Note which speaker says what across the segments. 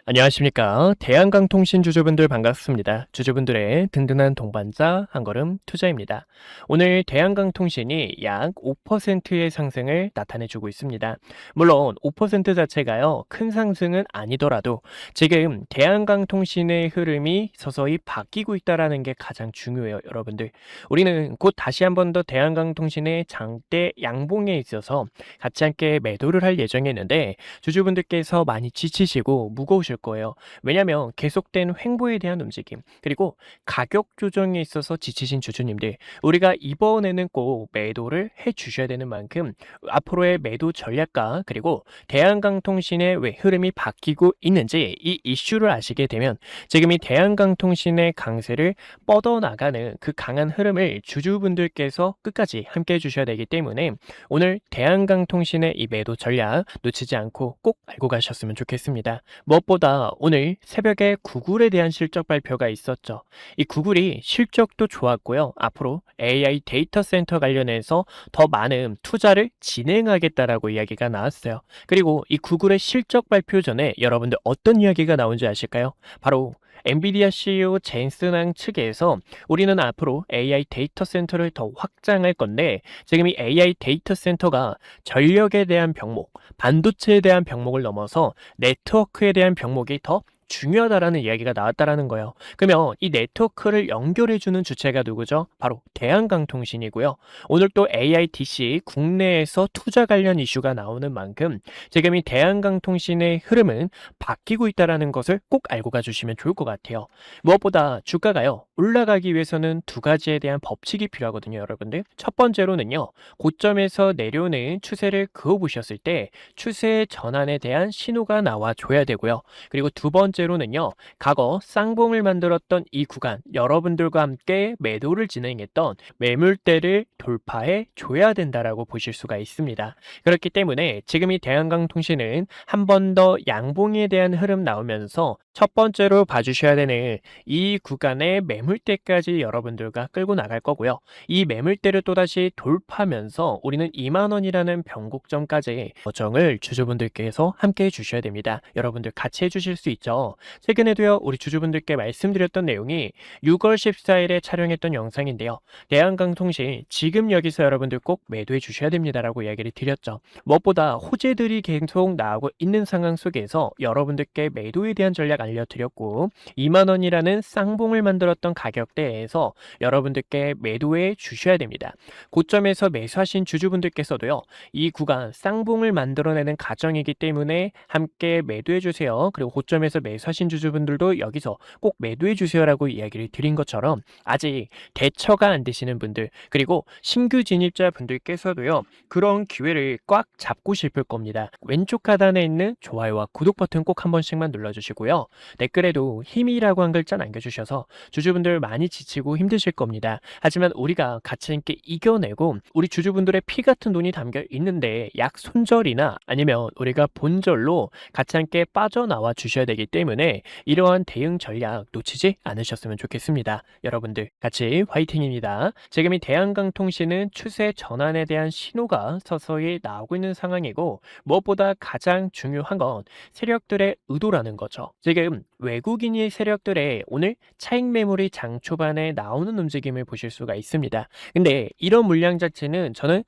Speaker 1: 안녕하십니까. 대한강통신 주주분들 반갑습니다. 주주분들의 든든한 동반자 한걸음 투자입니다. 오늘 대한강통신이 약 5%의 상승을 나타내주고 있습니다. 물론 5% 자체가요, 큰 상승은 아니더라도 지금 대한강통신의 흐름이 서서히 바뀌고 있다는 게 가장 중요해요, 여러분들. 우리는 곧 다시 한 번 더 대한강통신의 장대 양봉에 있어서 같이 함께 매도를 할 예정이었는데 주주분들께서 많이 지치시고 무거우실 거예요. 왜냐하면 계속된 횡보에 대한 움직임, 그리고 가격 조정에 있어서 지치신 주주님들, 우리가 이번에는 꼭 매도를 해 주셔야 되는 만큼 앞으로의 매도 전략과 그리고 대한강통신의 왜 흐름이 바뀌고 있는지 이 이슈를 아시게 되면 지금 이 대한강통신의 강세를 뻗어나가는 그 강한 흐름을 주주분들께서 끝까지 함께 해주셔야 되기 때문에 오늘 대한강통신의 이 매도 전략 놓치지 않고 꼭 알고 가셨으면 좋겠습니다. 무엇보다 오늘 새벽에 구글에 대한 실적 발표가 있었죠. 이 구글이 실적도 좋았고요. 앞으로 AI 데이터 센터 관련해서 더 많은 투자를 진행하겠다라고 이야기가 나왔어요. 그리고 이 구글의 실적 발표 전에 여러분들 어떤 이야기가 나온지 아실까요? 바로 엔비디아 CEO 젠슨 황 측에서 우리는 앞으로 AI 데이터 센터를 더 확장할 건데 지금 이 AI 데이터 센터가 전력에 대한 병목, 반도체에 대한 병목을 넘어서 네트워크에 대한 병목이 더 중요하다라는 이야기가 나왔다라는 거예요. 그러면 이 네트워크를 연결해주는 주체가 누구죠? 바로 대한강통신이고요. 오늘 또 AITC 국내에서 투자 관련 이슈가 나오는 만큼 지금 이 대한강통신의 흐름은 바뀌고 있다는 것을 꼭 알고 가주시면 좋을 것 같아요. 무엇보다 주가가요, 올라가기 위해서는 두 가지에 대한 법칙이 필요하거든요, 여러분들. 첫 번째로는요, 고점에서 내려오는 추세를 그어보셨을 때 추세 전환에 대한 신호가 나와줘야 되고요. 그리고 두 번째로는요, 과거 쌍봉을 만들었던 이 구간, 여러분들과 함께 매도를 진행했던 매물대를 돌파해 줘야 된다라고 보실 수가 있습니다. 그렇기 때문에 지금 이 대한강통신은 한 번 더 양봉에 대한 흐름 나오면서 첫 번째로 봐주셔야 되는 이 구간의 매물대까지 여러분들과 끌고 나갈 거고요. 이 매물대를 또다시 돌파하면서 우리는 2만원이라는 변곡점까지 거정을 주주분들께서 함께 해주셔야 됩니다. 여러분들 같이 해주실 수 있죠. 최근에도요, 우리 주주분들께 말씀드렸던 내용이 6월 14일에 촬영했던 영상인데요. 대한강통신 지금 여기서 여러분들 꼭 매도해 주셔야 됩니다라고 이야기를 드렸죠. 무엇보다 호재들이 계속 나오고 있는 상황 속에서 여러분들께 매도에 대한 전략 알려드렸고 2만원이라는 쌍봉을 만들었던 가격대에서 여러분들께 매도해 주셔야 됩니다. 고점에서 매수하신 주주분들께서도요, 이 구간 쌍봉을 만들어내는 과정이기 때문에 함께 매도해 주세요. 그리고 고점에서 매수하신 주주분들도 여기서 꼭 매도해 주세요라고 이야기를 드린 것처럼 아직 대처가 안 되시는 분들, 그리고 신규 진입자 분들께서도요, 그런 기회를 꽉 잡고 싶을 겁니다. 왼쪽 하단에 있는 좋아요와 구독 버튼 꼭 한 번씩만 눌러주시고요. 댓글에도 힘이라고 한 글자 남겨주셔서 주주분들 많이 지치고 힘드실 겁니다. 하지만 우리가 같이 함께 이겨내고 우리 주주분들의 피 같은 돈이 담겨 있는데 약 손절이나 아니면 우리가 본절로 같이 함께 빠져나와 주셔야 되기 때문에 이러한 대응 전략 놓치지 않으셨으면 좋겠습니다. 여러분들 같이 화이팅입니다. 지금 이 대한강통신은 추세 전환에 대한 신호가 서서히 나오고 있는 상황이고 무엇보다 가장 중요한 건 세력들의 의도라는 거죠. 지금 외국인의 세력들의 오늘 차익 매물이 장 초반에 나오는 움직임을 보실 수가 있습니다. 근데 이런 물량 자체는 저는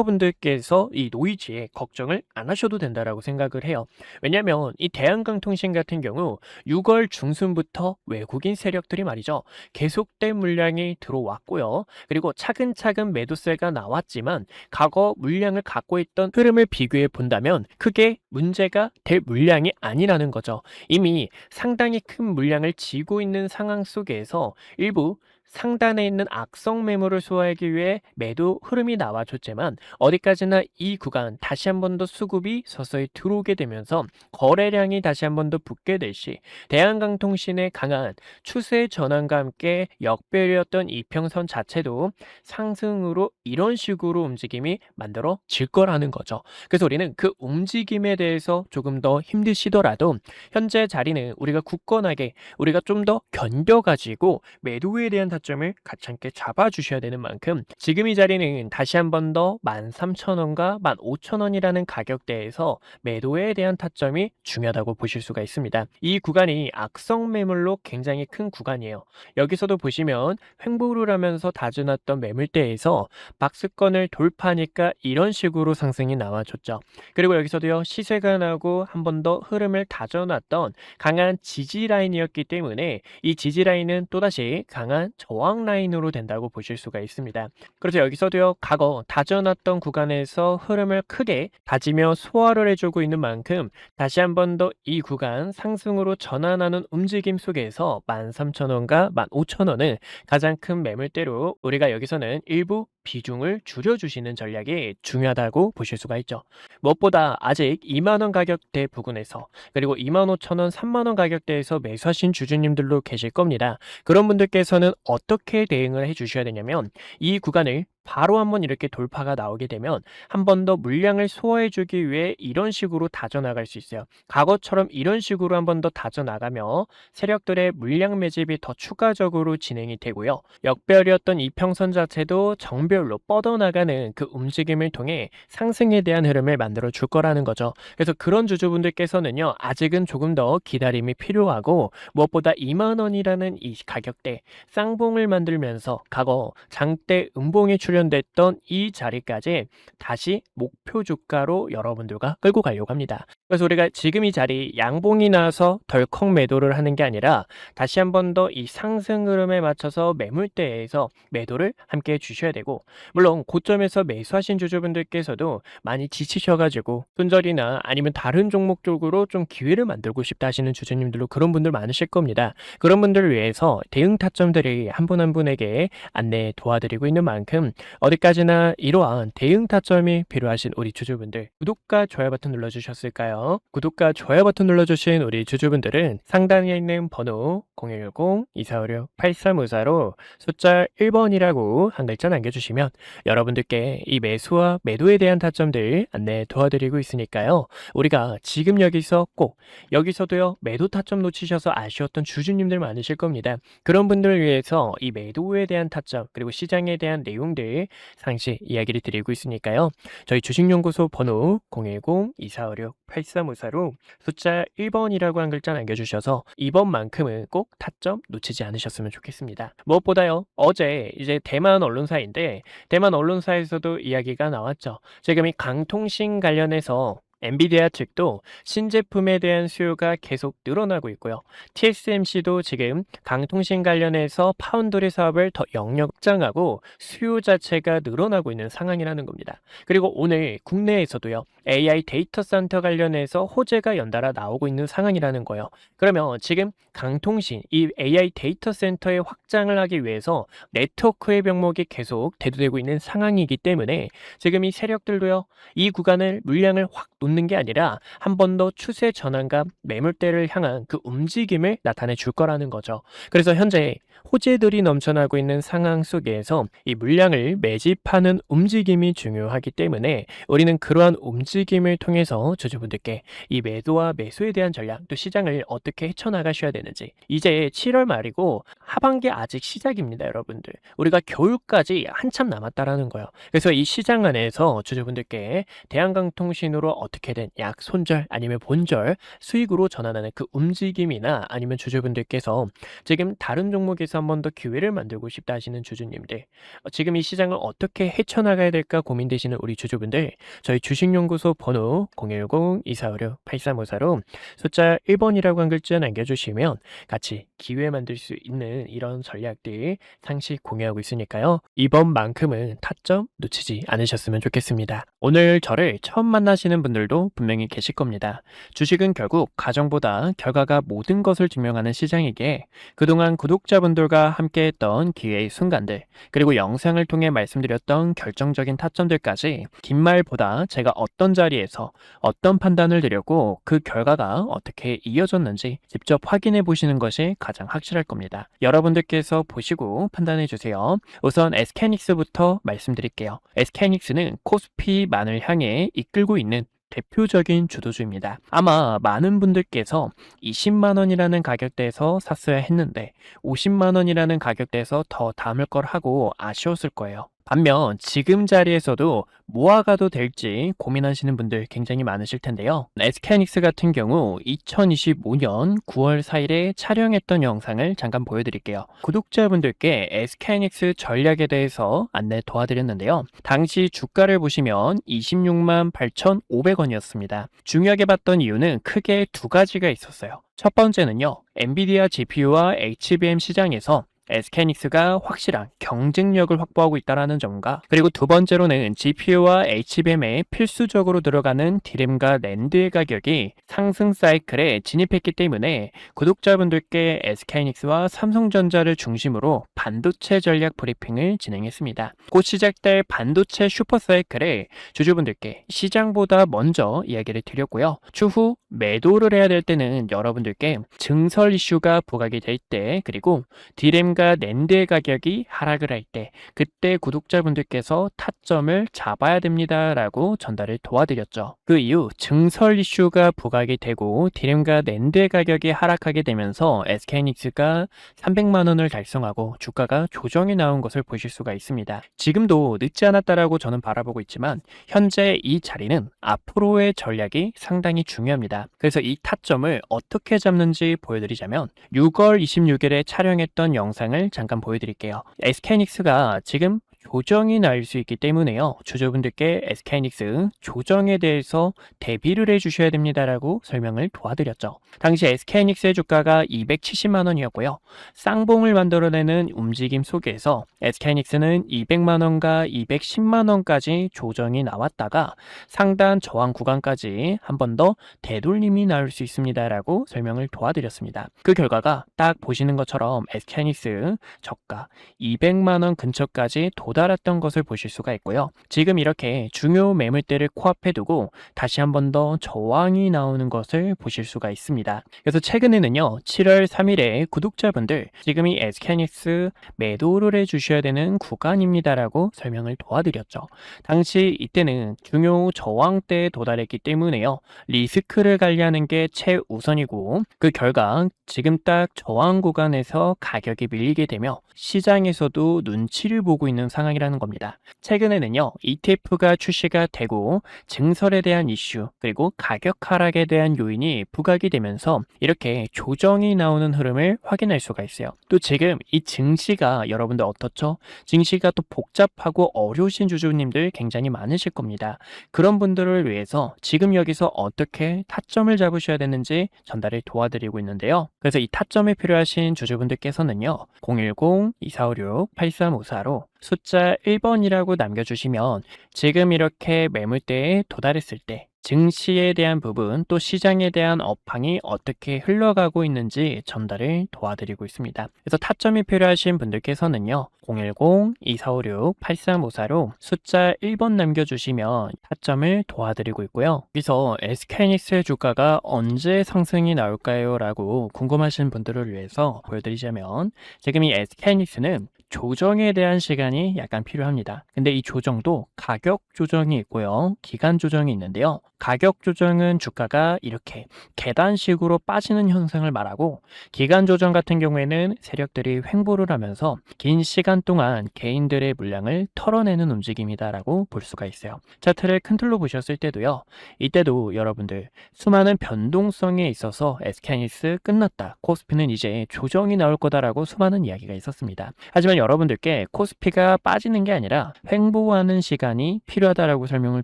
Speaker 1: 여러분들께서 이 노이즈에 걱정을 안 하셔도 된다라고 생각을 해요. 왜냐하면 이 대한강통신 같은 경우 6월 중순부터 외국인 세력들이 말이죠, 계속된 물량이 들어왔고요. 그리고 차근차근 매도세가 나왔지만 과거 물량을 갖고 있던 흐름을 비교해 본다면 크게 문제가 될 물량이 아니라는 거죠. 이미 상당히 큰 물량을 쥐고 있는 상황 속에서 일부 상단에 있는 악성 매물을 소화하기 위해 매도 흐름이 나와줬지만 어디까지나 이 구간 다시 한 번 더 수급이 서서히 들어오게 되면서 거래량이 다시 한 번 더 붙게 될 시 대한강통신의 강한 추세 전환과 함께 역배열이었던 이평선 자체도 상승으로 이런 식으로 움직임이 만들어질 거라는 거죠. 그래서 우리는 그 움직임에 대해서 조금 더 힘드시더라도 현재 자리는 우리가 굳건하게 우리가 좀 더 견뎌가지고 매도에 대한 타점을 같이 함께 잡아주셔야 되는 만큼 지금 이 자리는 다시 한 번 더 13,000원과 15,000원이라는 가격대에서 매도에 대한 타점이 중요하다고 보실 수가 있습니다. 이 구간이 악성 매물로 굉장히 큰 구간이에요. 여기서도 보시면 횡보를 하면서 다져놨던 매물대에서 박스권을 돌파하니까 이런 식으로 상승이 나와줬죠. 그리고 여기서도요, 시세가 나고 한 번 더 흐름을 다져놨던 강한 지지 라인이었기 때문에 이 지지 라인은 또다시 강한 저항 라인으로 된다고 보실 수가 있습니다. 그래서 여기서도요, 과거 다져놨던 구간에서 흐름을 크게 다지며 소화를 해주고 있는 만큼 다시 한 번 더 이 구간 상승으로 전환하는 움직임 속에서 13,000원과 15,000원을 가장 큰 매물대로 우리가 여기서는 일부 비중을 줄여주시는 전략이 중요하다고 보실 수가 있죠. 무엇보다 아직 2만원 가격대 부근에서 그리고 25,000원, 3만원 가격대에서 매수하신 주주님들도 계실 겁니다. 그런 분들께서는 어떻게 대응을 해주셔야 되냐면 이 구간을 바로 한번 이렇게 돌파가 나오게 되면 한 번 더 물량을 소화해주기 위해 이런 식으로 다져나갈 수 있어요. 과거처럼 이런 식으로 한 번 더 다져나가며 세력들의 물량 매집이 더 추가적으로 진행이 되고요. 역별이었던 이평선 자체도 정별로 뻗어나가는 그 움직임을 통해 상승에 대한 흐름을 만들어 줄 거라는 거죠. 그래서 그런 주주분들께서는요, 아직은 조금 더 기다림이 필요하고 무엇보다 2만원이라는 이 가격대 쌍봉을 만들면서 과거 장대 음봉이 출현됐던 이 자리까지 다시 목표 주가로 여러분들과 끌고 가려고 합니다. 그래서 우리가 지금 이 자리 양봉이 나와서 덜컥 매도를 하는 게 아니라 다시 한 번 더 이 상승 흐름에 맞춰서 매물대에서 매도를 함께 해주셔야 되고, 물론 고점에서 매수하신 주주분들께서도 많이 지치셔가지고 손절이나 아니면 다른 종목 쪽으로 좀 기회를 만들고 싶다 하시는 주주님들도 그런 분들 많으실 겁니다. 그런 분들을 위해서 대응 타점들이 한 분 한 분에게 안내 도와드리고 있는 만큼 어디까지나 이러한 대응 타점이 필요하신 우리 주주분들, 구독과 좋아요 버튼 눌러주셨을까요? 구독과 좋아요 버튼 눌러주신 우리 주주분들은 상단에 있는 번호 010-2456-8354로 숫자 1번이라고 한 글자 남겨주시면 여러분들께 이 매수와 매도에 대한 타점들 안내 도와드리고 있으니까요. 우리가 지금 여기서 꼭 여기서도요, 매도 타점 놓치셔서 아쉬웠던 주주님들 많으실 겁니다. 그런 분들을 위해서 이 매도에 대한 타점 그리고 시장에 대한 내용들 상시 이야기를 드리고 있으니까요. 저희 주식연구소 번호 010-2456-8354로 숫자 1번이라고 한 글자 남겨주셔서 이번만큼은 꼭 타점 놓치지 않으셨으면 좋겠습니다. 무엇보다요, 어제 이제 대만 언론사인데 대만 언론사에서도 이야기가 나왔죠. 지금 이 강통신 관련해서 엔비디아 측도 신제품에 대한 수요가 계속 늘어나고 있고요. TSMC도 지금 강통신 관련해서 파운드리 사업을 더 영역 확장하고 수요 자체가 늘어나고 있는 상황이라는 겁니다. 그리고 오늘 국내에서도요, AI 데이터 센터 관련해서 호재가 연달아 나오고 있는 상황이라는 거예요. 그러면 지금 강통신, 이 AI 데이터 센터의 확장을 하기 위해서 네트워크의 병목이 계속 대두되고 있는 상황이기 때문에 지금 이 세력들도요, 이 구간을 물량을 확 놓는 게 아니라 한 번 더 추세 전환과 매물대를 향한 그 움직임을 나타내 줄 거라는 거죠. 그래서 현재 호재들이 넘쳐나고 있는 상황 속에서 이 물량을 매집하는 움직임이 중요하기 때문에 우리는 그러한 움직임을 통해서 주주분들께 이 매도와 매수에 대한 전략, 또 시장을 어떻게 헤쳐나가셔야 되는지, 이제 7월 말이고 하반기 아직 시작입니다, 여러분들. 우리가 겨울까지 한참 남았다라는 거예요. 그래서 이 시장 안에서 주주분들께 대한강통신으로 어떻게든 약 손절 아니면 본절 수익으로 전환하는 그 움직임이나 아니면 주주분들께서 지금 다른 종목에서 한 번 더 기회를 만들고 싶다 하시는 주주님들, 지금 이 시장을 어떻게 헤쳐나가야 될까 고민되시는 우리 주주분들, 저희 주식연구소 번호 010-2456-8354로 숫자 1번이라고 한 글자 남겨주시면 같이 기회 만들 수 있는 이런 전략들 상시 공유하고 있으니까요. 이번만큼은 타점 놓치지 않으셨으면 좋겠습니다. 오늘 저를 처음 만나시는 분들도 분명히 계실 겁니다. 주식은 결국 가정보다 결과가 모든 것을 증명하는 시장이기에 그동안 구독자분들과 함께했던 기회의 순간들, 그리고 영상을 통해 말씀드렸던 결정적인 타점들까지 긴 말보다 제가 어떤 자리에서 어떤 판단을 드렸고 그 결과가 어떻게 이어졌는지 직접 확인해 보시는 것이 가장 확실할 겁니다. 여러분들께서 보시고 판단해 주세요. 우선 SK하이닉스부터 말씀드릴게요. SK하이닉스는 코스피만을 향해 이끌고 있는 대표적인 주도주입니다. 아마 많은 분들께서 20만 원이라는 가격대에서 샀어야 했는데 50만 원이라는 가격대에서 더 담을 걸 하고 아쉬웠을 거예요. 반면 지금 자리에서도 모아가도 될지 고민하시는 분들 굉장히 많으실 텐데요. SK하이닉스 같은 경우 2025년 9월 4일에 촬영했던 영상을 잠깐 보여드릴게요. 구독자분들께 SK하이닉스 전략에 대해서 안내 도와드렸는데요. 당시 주가를 보시면 26만 8,500원이었습니다. 중요하게 봤던 이유는 크게 두 가지가 있었어요. 첫 번째는요, 엔비디아 GPU와 HBM 시장에서 SK하이닉스가 확실한 경쟁력을 확보하고 있다는 점과, 그리고 두 번째로는 GPU와 HBM에 필수적으로 들어가는 D램과 낸드의 가격이 상승 사이클에 진입했기 때문에 구독자분들께 SK하이닉스와 삼성전자를 중심으로 반도체 전략 브리핑을 진행했습니다. 곧 시작될 반도체 슈퍼 사이클에 주주분들께 시장보다 먼저 이야기를 드렸고요. 추후 매도를 해야 될 때는 여러분들께 증설 이슈가 부각이 될 때, 그리고 D램과 낸드의 가격이 하락을 할 때, 그때 구독자분들께서 타점을 잡아야 됩니다 라고 전달을 도와드렸죠. 그 이후 증설 이슈가 부각이 되고 D램과 낸드의 가격이 하락하게 되면서 SK하이닉스가 300만 원을 달성하고 주가가 조정이 나온 것을 보실 수가 있습니다. 지금도 늦지 않았다라고 저는 바라보고 있지만 현재 이 자리는 앞으로의 전략이 상당히 중요합니다. 그래서 이 타점을 어떻게 잡는지 보여드리자면 6월 26일에 촬영했던 영상을 잠깐 보여드릴게요. SK하이닉스가 지금 조정이 날 수 있기 때문에요. 주주분들께 SK하이닉스 조정에 대해서 대비를 해주셔야 됩니다라고 설명을 도와드렸죠. 당시 SK하이닉스의 주가가 270만 원이었고요. 쌍봉을 만들어내는 움직임 속에서 SK하이닉스는 200만 원과 210만 원까지 조정이 나왔다가 상단 저항 구간까지 한 번 더 되돌림이 나올 수 있습니다라고 설명을 도와드렸습니다. 그 결과가 딱 보시는 것처럼 SK하이닉스 저가 200만 원 근처까지 도달했던 것을 보실 수가 있고요. 지금 이렇게 중요 매물대를 코앞에 두고 다시 한 번 더 저항이 나오는 것을 보실 수가 있습니다. 그래서 최근에는요, 7월 3일에 구독자분들 지금이 SK하이닉스 매도를 해주셔야 되는 구간입니다라고 설명을 도와드렸죠. 당시 이때는 중요 저항대에 도달했기 때문에요, 리스크를 관리하는 게 최우선이고, 그 결과 지금 딱 저항 구간에서 가격이 밀리게 되며 시장에서도 눈치를 보고 있는 상황이라는 겁니다. 최근에는요, ETF가 출시가 되고 증설에 대한 이슈, 그리고 가격 하락에 대한 요인이 부각이 되면서 이렇게 조정이 나오는 흐름을 확인할 수가 있어요. 또 지금 이 증시가 여러분들 어떻죠? 증시가 또 복잡하고 어려우신 주주님들 굉장히 많으실 겁니다. 그런 분들을 위해서 지금 여기서 어떻게 타점을 잡으셔야 되는지 전달을 도와드리고 있는데요. 그래서 이 타점이 필요하신 주주분들께서는요, 010-2456-8354로 숫자 1번이라고 남겨주시면 지금 이렇게 매물대에 도달했을 때 증시에 대한 부분, 또 시장에 대한 업황이 어떻게 흘러가고 있는지 전달을 도와드리고 있습니다. 그래서 타점이 필요하신 분들께서는요, 010-2456-8354로 숫자 1번 남겨주시면 타점을 도와드리고 있고요. 여기서 SK하이닉스의 주가가 언제 상승이 나올까요? 라고 궁금하신 분들을 위해서 보여드리자면, 지금 이 SK하이닉스는 조정에 대한 시간이 약간 필요합니다. 근데 이 조정도 가격 조정이 있고요, 기간 조정이 있는데요. 가격 조정은 주가가 이렇게 계단식으로 빠지는 현상을 말하고, 기간 조정 같은 경우에는 세력들이 횡보를 하면서 긴 시간 동안 개인들의 물량을 털어내는 움직임이다라고 볼 수가 있어요. 차트를 큰 틀로 보셨을 때도요, 이때도 여러분들 수많은 변동성에 있어서 SK하이닉스 끝났다, 코스피는 이제 조정이 나올 거다라고 수많은 이야기가 있었습니다. 하지만 여러분들께 코스피가 빠지는 게 아니라 횡보하는 시간이 필요하다라고 설명을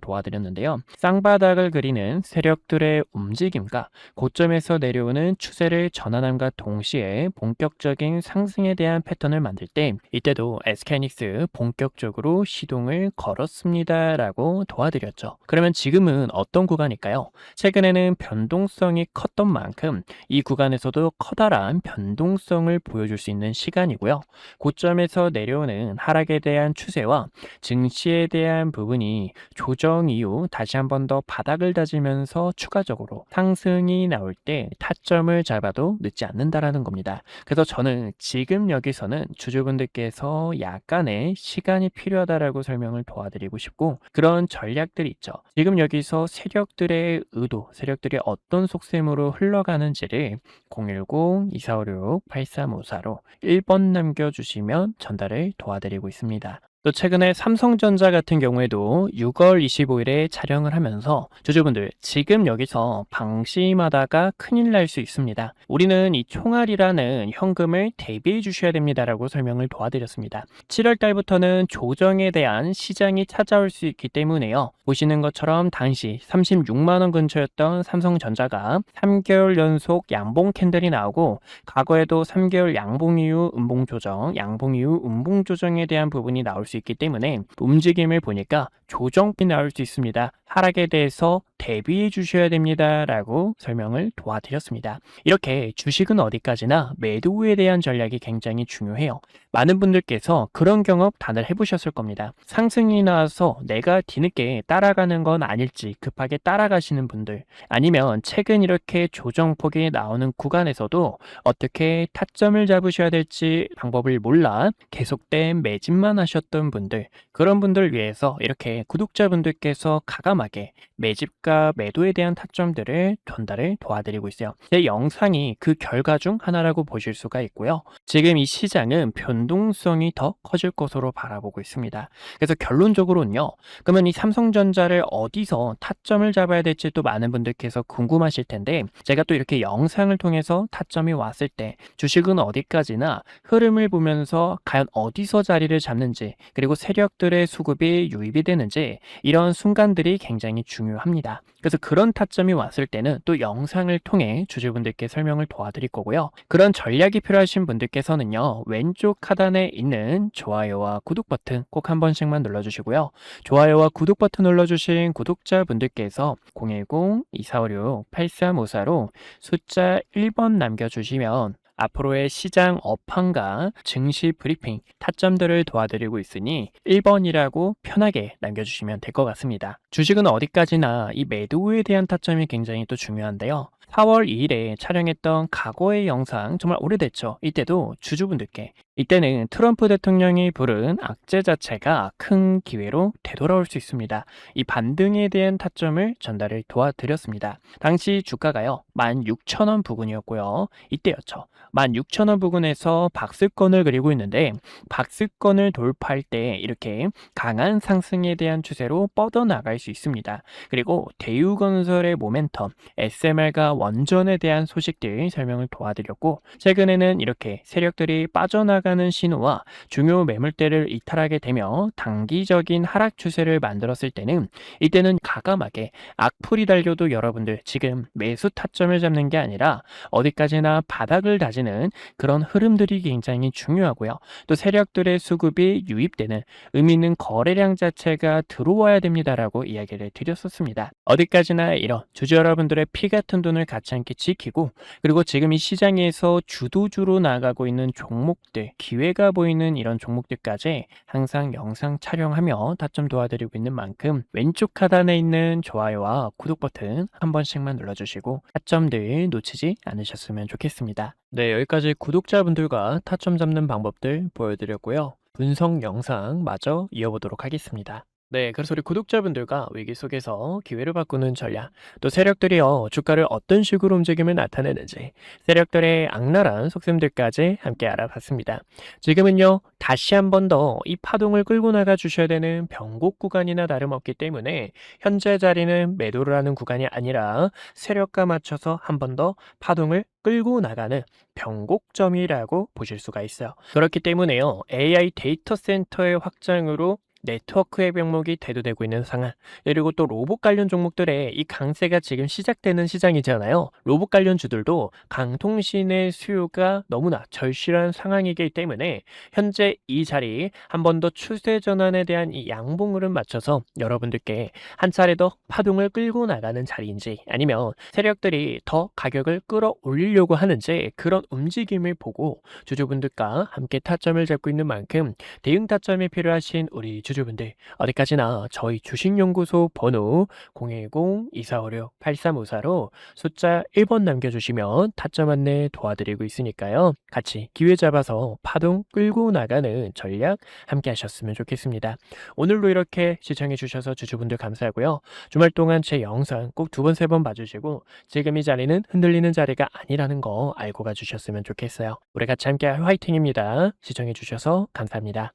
Speaker 1: 도와드렸는데요. 쌍바닥을 그리는 세력들의 움직임과 고점에서 내려오는 추세를 전환함과 동시에 본격적인 상승에 대한 패턴을 만들 때, 이때도 SK하이닉스 본격적으로 시동을 걸었습니다 라고 도와드렸죠. 그러면 지금은 어떤 구간일까요? 최근에는 변동성이 컸던 만큼 이 구간에서도 커다란 변동성을 보여줄 수 있는 시간이고요. 고점에서 위에서 내려오는 하락에 대한 추세와 증시에 대한 부분이 조정 이후 다시 한 번 더 바닥을 다지면서 추가적으로 상승이 나올 때 타점을 잡아도 늦지 않는다라는 겁니다. 그래서 저는 지금 여기서는 주주분들께서 약간의 시간이 필요하다라고 설명을 도와드리고 싶고, 그런 전략들이 있죠. 지금 여기서 세력들의 의도, 세력들이 어떤 속셈으로 흘러가는지를 010-2456-8354로 1번 남겨주시면 전달을 도와드리고 있습니다. 또 최근에 삼성전자 같은 경우에도 6월 25일에 촬영을 하면서 주주분들 지금 여기서 방심하다가 큰일 날 수 있습니다. 우리는 이 총알이라는 현금을 대비해 주셔야 됩니다라고 설명을 도와드렸습니다. 7월 달부터는 조정에 대한 시장이 찾아올 수 있기 때문에요. 보시는 것처럼 당시 36만 원 근처였던 삼성전자가 3개월 연속 양봉 캔들이 나오고, 과거에도 3개월 양봉 이후 음봉 조정, 양봉 이후 음봉 조정에 대한 부분이 나올 수 있기 때문에 움직임을 보니까 조정이 나올 수 있습니다. 하락에 대해서 대비해 주셔야 됩니다 라고 설명을 도와드렸습니다. 이렇게 주식은 어디까지나 매도 후에 대한 전략이 굉장히 중요해요. 많은 분들께서 그런 경험 다들 해보셨을 겁니다. 상승이 나와서 내가 뒤늦게 따라가는 건 아닐지 급하게 따라가시는 분들, 아니면 최근 이렇게 조정폭이 나오는 구간에서도 어떻게 타점을 잡으셔야 될지 방법을 몰라 계속된 매집만 하셨던 분들, 그런 분들 위해서 이렇게 구독자분들께서 가감하게 매집과 매도에 대한 타점들을 전달을 도와드리고 있어요. 제 영상이 그 결과 중 하나라고 보실 수가 있고요. 지금 이 시장은 변동성이 더 커질 것으로 바라보고 있습니다. 그래서 결론적으로는요, 그러면 이 삼성전자를 어디서 타점을 잡아야 될지 또 많은 분들께서 궁금하실 텐데, 제가 또 이렇게 영상을 통해서 타점이 왔을 때 주식은 어디까지나 흐름을 보면서 과연 어디서 자리를 잡는지, 그리고 세력들의 수급이 유입이 되는지, 이런 순간들이 굉장히 중요합니다. 그래서 그런 타점이 왔을 때는 또 영상을 통해 주주분들께 설명을 도와드릴 거고요. 그런 전략이 필요하신 분들께서는요, 왼쪽 하단에 있는 좋아요와 구독 버튼 꼭 한 번씩만 눌러주시고요. 좋아요와 구독 버튼 눌러주신 구독자분들께서 010-2456-8354로 숫자 1번 남겨주시면 앞으로의 시장 업황과 증시 브리핑, 타점들을 도와드리고 있으니 1번이라고 편하게 남겨주시면 될 것 같습니다. 주식은 어디까지나 이 매도 후에 대한 타점이 굉장히 또 중요한데요. 4월 2일에 촬영했던 과거의 영상, 정말 오래됐죠. 이때도 주주분들께, 이때는 트럼프 대통령이 부른 악재 자체가 큰 기회로 되돌아올 수 있습니다. 이 반등에 대한 타점을 전달을 도와드렸습니다. 당시 주가가요 16,000원 부근이었고요. 이때였죠. 16,000원 부근에서 박스권을 그리고 있는데, 박스권을 돌파할 때 이렇게 강한 상승에 대한 추세로 뻗어나갈 수 있습니다. 그리고 대우건설의 모멘텀, SMR과 원전에 대한 소식들 설명을 도와드렸고, 최근에는 이렇게 세력들이 빠져나가는 신호와 중요 매물대를 이탈하게 되며 단기적인 하락 추세를 만들었을 때는, 이때는 가감하게 악플이 달려도 여러분들 지금 매수 타점을 잡는 게 아니라 어디까지나 바닥을 다지는 그런 흐름들이 굉장히 중요하고요. 또 세력들의 수급이 유입되는 의미 있는 거래량 자체가 들어와야 됩니다라고 이야기를 드렸었습니다. 어디까지나 이런 주주 여러분들의 피 같은 돈을 가치 않게 지키고, 그리고 지금 이 시장에서 주도주로 나가고 있는 종목들, 기회가 보이는 이런 종목들까지 항상 영상 촬영하며 타점 도와드리고 있는 만큼 왼쪽 하단에 있는 좋아요와 구독 버튼 한 번씩만 눌러주시고 타점들 놓치지 않으셨으면 좋겠습니다. 네, 여기까지 구독자분들과 타점 잡는 방법들 보여드렸고요. 분석 영상 마저 이어보도록 하겠습니다. 네, 그래서 우리 구독자분들과 위기 속에서 기회를 바꾸는 전략, 또 세력들이요 주가를 어떤 식으로 움직임을 나타내는지, 세력들의 악랄한 속셈들까지 함께 알아봤습니다. 지금은요 다시 한 번 더 이 파동을 끌고 나가 주셔야 되는 변곡 구간이나 다름없기 때문에, 현재 자리는 매도를 하는 구간이 아니라 세력과 맞춰서 한 번 더 파동을 끌고 나가는 변곡점이라고 보실 수가 있어요. 그렇기 때문에요, AI 데이터 센터의 확장으로 네트워크의 병목이 대두되고 있는 상황, 그리고 또 로봇 관련 종목들의 이 강세가 지금 시작되는 시장이잖아요. 로봇 관련주들도 강통신의 수요가 너무나 절실한 상황이기 때문에 현재 이 자리 한 번 더 추세 전환에 대한 이 양봉으로 맞춰서 여러분들께 한 차례 더 파동을 끌고 나가는 자리인지, 아니면 세력들이 더 가격을 끌어올리려고 하는지, 그런 움직임을 보고 주주분들과 함께 타점을 잡고 있는 만큼 대응 타점이 필요하신 우리 주주분들, 어디까지나 저희 주식연구소 번호 010-2456-8354로 숫자 1번 남겨주시면 타점 안내 도와드리고 있으니까요. 같이 기회 잡아서 파동 끌고 나가는 전략 함께 하셨으면 좋겠습니다. 오늘도 이렇게 시청해 주셔서 주주분들 감사하고요. 주말 동안 제 영상 꼭 두 번, 세 번 봐주시고 지금 이 자리는 흔들리는 자리가 아니라는 거 알고 가주셨으면 좋겠어요. 우리 같이 함께 화이팅입니다. 시청해 주셔서 감사합니다.